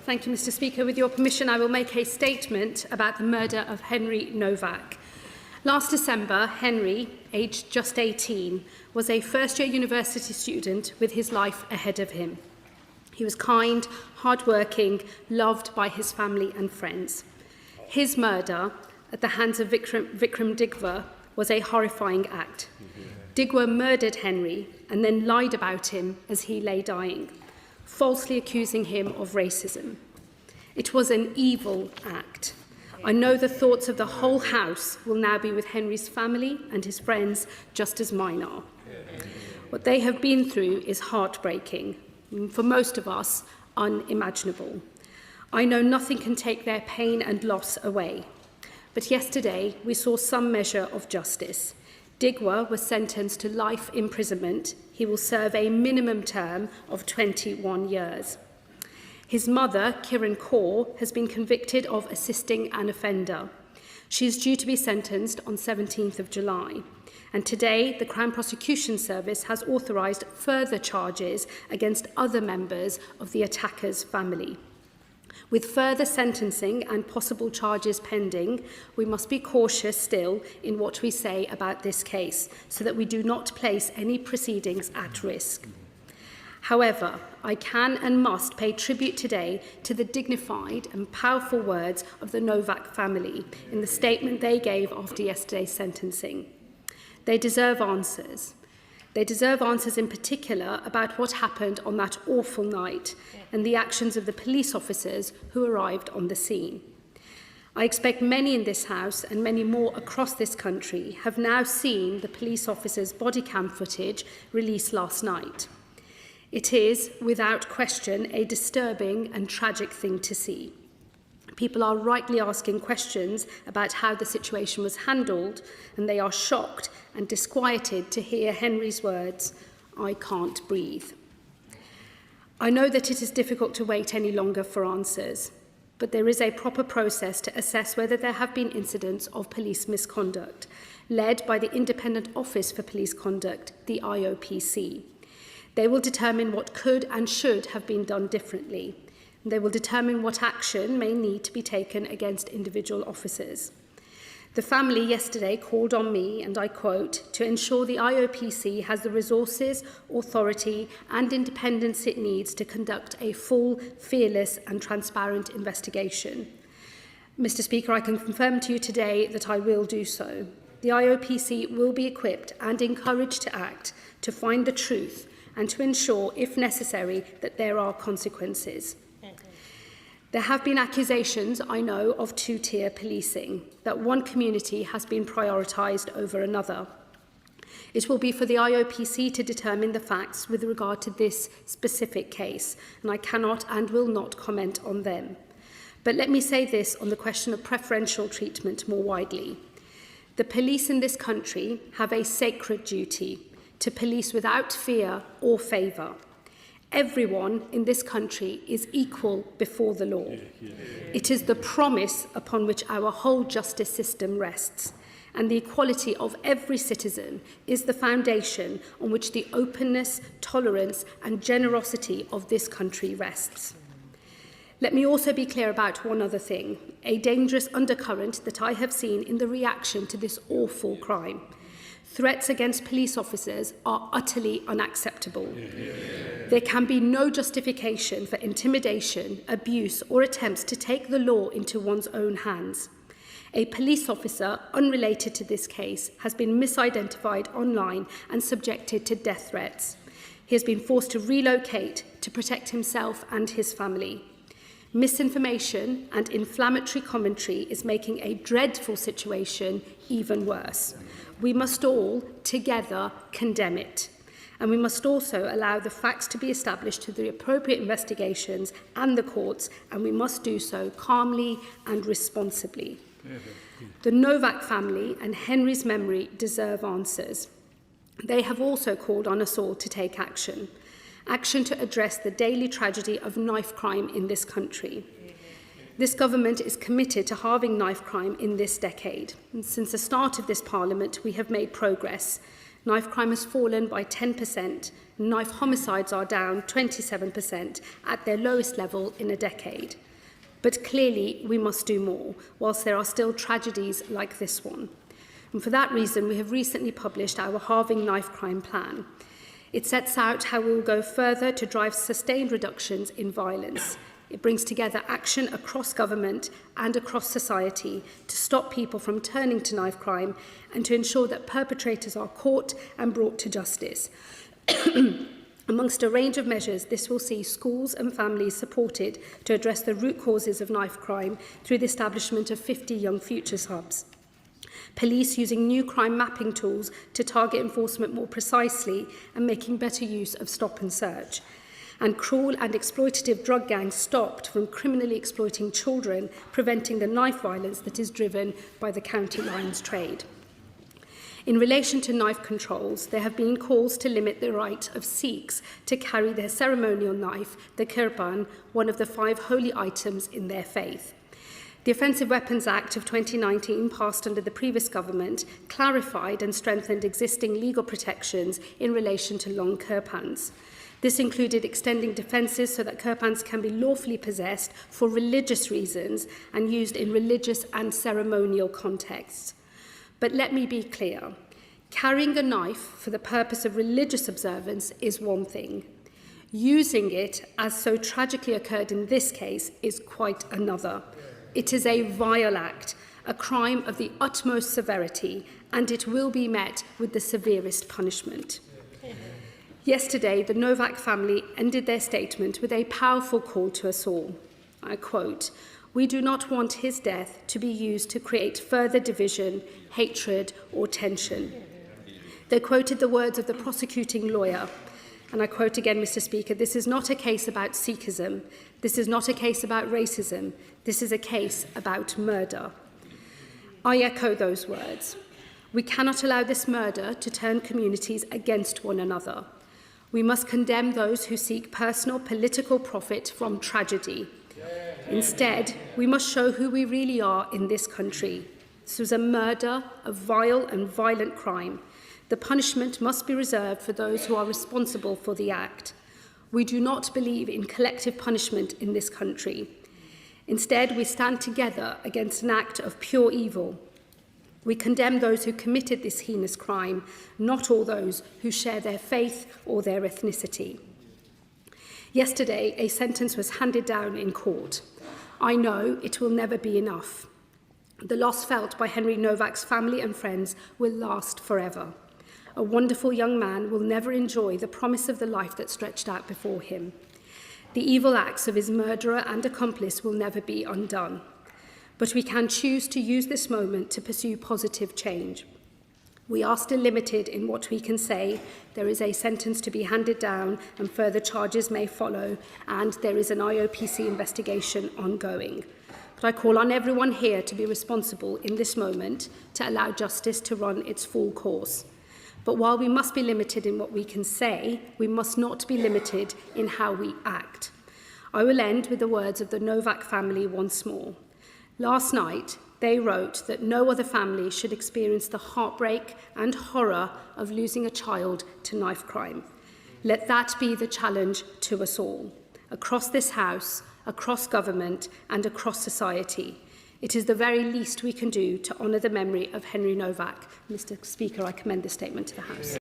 Thank you, Mr Speaker. With your permission, I will make a statement about the murder of Henry Nowak. Last December, Henry, aged just 18, was a first-year university student with his life ahead of him. He was kind, hard-working, loved by his family and friends. His murder at the hands of Vickrum Digwa was a horrifying act. Digwa murdered Henry and then lied about him as he lay dying, falsely accusing him of racism. It was an evil act. I know the thoughts of the whole House will now be with Henry's family and his friends, just as mine are. What they have been through is heartbreaking, for most of us, unimaginable. I know nothing can take their pain and loss away. But yesterday, we saw some measure of justice. Digwa was sentenced to life imprisonment. He will serve a minimum term of 21 years. His mother, Kiran Kaur, has been convicted of assisting an offender. She is due to be sentenced on 17th of July. And today, the Crown Prosecution Service has authorised further charges against other members of the attacker's family. With further sentencing and possible charges pending, we must be cautious still in what we say about this case, so that we do not place any proceedings at risk. However, I can and must pay tribute today to the dignified and powerful words of the Nowak family in the statement they gave after yesterday's sentencing. They deserve answers. They deserve answers in particular about what happened on that awful night and the actions of the police officers who arrived on the scene. I expect many in this House and many more across this country have now seen the police officers' body cam footage released last night. It is, without question, a disturbing and tragic thing to see. People are rightly asking questions about how the situation was handled, and they are shocked and disquieted to hear Henry's words, "I can't breathe." I know that it is difficult to wait any longer for answers, but there is a proper process to assess whether there have been incidents of police misconduct, led by the Independent Office for Police Conduct, the IOPC. They will determine what could and should have been done differently. They will determine what action may need to be taken against individual officers. The family yesterday called on me, and I quote, to ensure the IOPC has the resources, authority and independence it needs to conduct a full, fearless and transparent investigation. Mr Speaker, I can confirm to you today that I will do so. The IOPC will be equipped and encouraged to act to find the truth and to ensure, if necessary, that there are consequences. There have been accusations, I know, of two-tier policing, that one community has been prioritised over another. It will be for the IOPC to determine the facts with regard to this specific case, and I cannot and will not comment on them. But let me say this on the question of preferential treatment more widely. The police in this country have a sacred duty to police without fear or favour. Everyone in this country is equal before the law. It is the promise upon which our whole justice system rests, and the equality of every citizen is the foundation on which the openness, tolerance and generosity of this country rests. Let me also be clear about one other thing, a dangerous undercurrent that I have seen in the reaction to this awful crime. Threats against police officers are utterly unacceptable. There can be no justification for intimidation, abuse or attempts to take the law into one's own hands. A police officer unrelated to this case has been misidentified online and subjected to death threats. He has been forced to relocate to protect himself and his family. Misinformation and inflammatory commentary is making a dreadful situation even worse. We must all, together, condemn it. And we must also allow the facts to be established through the appropriate investigations and the courts, and we must do so calmly and responsibly. The Nowak family and Henry's memory deserve answers. They have also called on us all to take action. Action to address the daily tragedy of knife crime in this country. This government is committed to halving knife crime in this decade. And since the start of this Parliament, we have made progress. Knife crime has fallen by 10%. Knife homicides are down 27% at their lowest level in a decade. But clearly, we must do more, whilst there are still tragedies like this one. And for that reason, we have recently published our Halving Knife Crime Plan. It sets out how we will go further to drive sustained reductions in violence. It brings together action across government and across society to stop people from turning to knife crime and to ensure that perpetrators are caught and brought to justice. Amongst a range of measures, this will see schools and families supported to address the root causes of knife crime through the establishment of 50 Young Futures hubs. Police using new crime mapping tools to target enforcement more precisely and making better use of stop and search. And cruel and exploitative drug gangs stopped from criminally exploiting children, preventing the knife violence that is driven by the county lines trade. In relation to knife controls, there have been calls to limit the right of Sikhs to carry their ceremonial knife, the kirpan, one of the 5 holy items in their faith. The Offensive Weapons Act of 2019, passed under the previous government, clarified and strengthened existing legal protections in relation to long kirpans. This included extending defences so that kirpans can be lawfully possessed for religious reasons and used in religious and ceremonial contexts. But let me be clear. Carrying a knife for the purpose of religious observance is one thing. Using it, as so tragically occurred in this case, is quite another. It is a vile act, a crime of the utmost severity, and it will be met with the severest punishment. Yesterday, the Nowak family ended their statement with a powerful call to us all. I quote, "We do not want his death to be used to create further division, hatred, or tension." They quoted the words of the prosecuting lawyer, and I quote again, Mr. Speaker, "This is not a case about Sikhism. This is not a case about racism. This is a case about murder." I echo those words. We cannot allow this murder to turn communities against one another. We must condemn those who seek personal political profit from tragedy. Instead, we must show who we really are in this country. This was a murder, a vile and violent crime. The punishment must be reserved for those who are responsible for the act. We do not believe in collective punishment in this country. Instead, we stand together against an act of pure evil. We condemn those who committed this heinous crime, not all those who share their faith or their ethnicity. Yesterday, a sentence was handed down in court. I know it will never be enough. The loss felt by Henry Nowak's family and friends will last forever. A wonderful young man will never enjoy the promise of the life that stretched out before him. The evil acts of his murderer and accomplice will never be undone. But we can choose to use this moment to pursue positive change. We are still limited in what we can say. There is a sentence to be handed down and further charges may follow, and there is an IOPC investigation ongoing. But I call on everyone here to be responsible in this moment to allow justice to run its full course. But while we must be limited in what we can say, we must not be limited in how we act. I will end with the words of the Nowak family once more. Last night, they wrote that no other family should experience the heartbreak and horror of losing a child to knife crime. Let that be the challenge to us all, across this House, across government and across society. It is the very least we can do to honour the memory of Henry Nowak. Mr. Speaker, I commend this statement to the House.